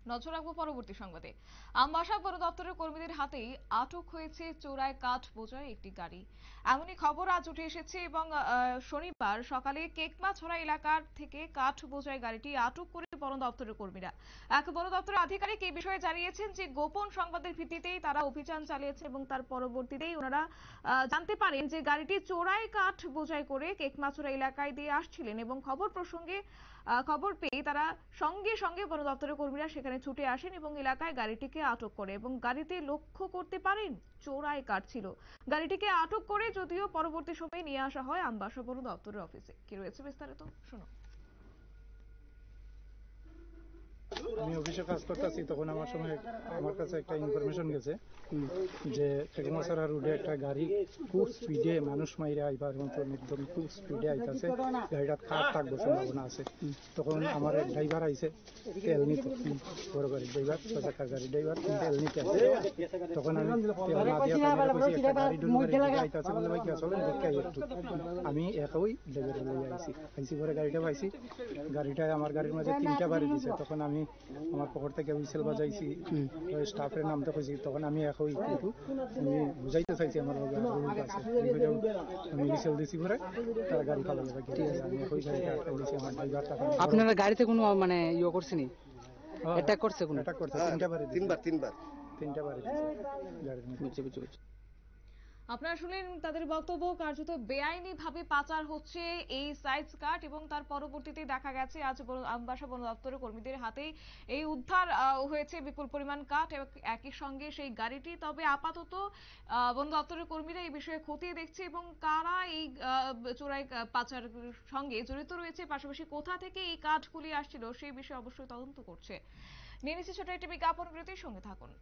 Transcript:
নজর রাখবো পরবর্তী সংবাদে। আমবাসা বন দপ্তরের কর্মীদের হাতেই আটক হয়েছে চোরাই কাঠ বোঝাই একটি গাড়ি। এমনই খবর আজ উঠে এসেছে এবং শনিবার সকালে কেকমাছড়া এলাকার থেকে কাঠ বোঝাই গাড়িটি আটক করে বন দপ্তরের কর্মীরা। এক বন দপ্তরের আধিকারিক এই বিষয়ে জানিয়েছেন যে গোপন সংবাদের ভিত্তিতেই তারা অভিযান চালিয়েছে এবং তার পরবর্তীতেই ওনারা জানতে পারেন যে গাড়িটি চোরাই কাঠ বোঝাই করে কেকমাছড়া এলাকায় দিয়ে আসছিলেন এবং খবর পেয়ে তারা সঙ্গে সঙ্গে বন দপ্তরের কর্মীরা সেখানে ছুটে আসেন এবং এলাকায় গাড়িটিকে আটক করে এবং গাড়িতে লক্ষ্য করতে পারেন চোরাই কাঠ ছিল। গাড়িটিকে আটক করে যদিও পরবর্তী সময়ে নিয়ে আসা হয় আমবাসা বন দপ্তরের অফিসে। কি রয়েছে বিস্তারিত শুনুন। আমি অফিসে কাজ করতেছি, তখন আমার কাছে একটা ইনফরমেশন গেছে যে টেকমাসারা রোডে একটা গাড়ি খুব স্পিডে মানুষ মাইরে আইবার মতন একদম খুব স্পিডে আইতাছে, গাড়িটা খারাপ থাকবার সম্ভাবনা আছে। তখন আমার ড্রাইভার আইছে তেল নিতে, বড় গাড়ি ড্রাইভার, 6 চাকার গাড়ি ড্রাইভার তেল নিতে আসে। তখন আমি তেল না দিয়া গাড়ি আইতাছে বলে ভাই কি আসলে দেখাই একটু, আমি একই ড্রাইভার লইয়া আইসি পরে গাড়িটা পাইছি। গাড়িটায় আমার গাড়ির মাঝে 3টা বাড়ি দিছে। তখন আমি আমার পকেট থেকে হুইসেল বাজাইছি, স্টাফের নামতে কইছি। তখন আমি একই কিন্তু আমি বুঝাইতে চাইছি আমার আছে আমি হুইসেল দিছি পরে তারা গাড়ি পালা যাবে। আমি একই গাড়িটা আটকে দিয়েছি। আমার ড্রাইভার টাকা আপনারা গাড়িতে কোনো মানে করছেনি, অ্যাটাক করছে? কোনো অ্যাটাক করছে, 3টা বাড়ি, তিনটা বাড়ি গাড়ির মধ্যে। বুঝছি। আপনারা শুনলেন তাদের বক্তব্য। কার্যত বেআইনি ভাবে পাচার হচ্ছে এই সাইজ কাঠ এবং তার পরবর্তীতে দেখা গেছে আজ আমবাসা বন দপ্তরের কর্মীদের হাতেই এই উদ্ধার হয়েছে বিপুল পরিমাণ কাঠ এবং একই সঙ্গে সেই গাড়িটি। তবে আপাতত বন দপ্তরের কর্মীরা এই বিষয়ে খতিয়ে দেখছে এবং কারা এই চোরাই পাচার সঙ্গে জড়িত রয়েছে, পাশাপাশি কোথা থেকে এই কাঠগুলি আসছিল সেই বিষয়ে অবশ্যই তদন্ত করছে। নিয়ে নিচ্ছি ছোট একটি বিজ্ঞাপন বিরতির সঙ্গে থাকুন।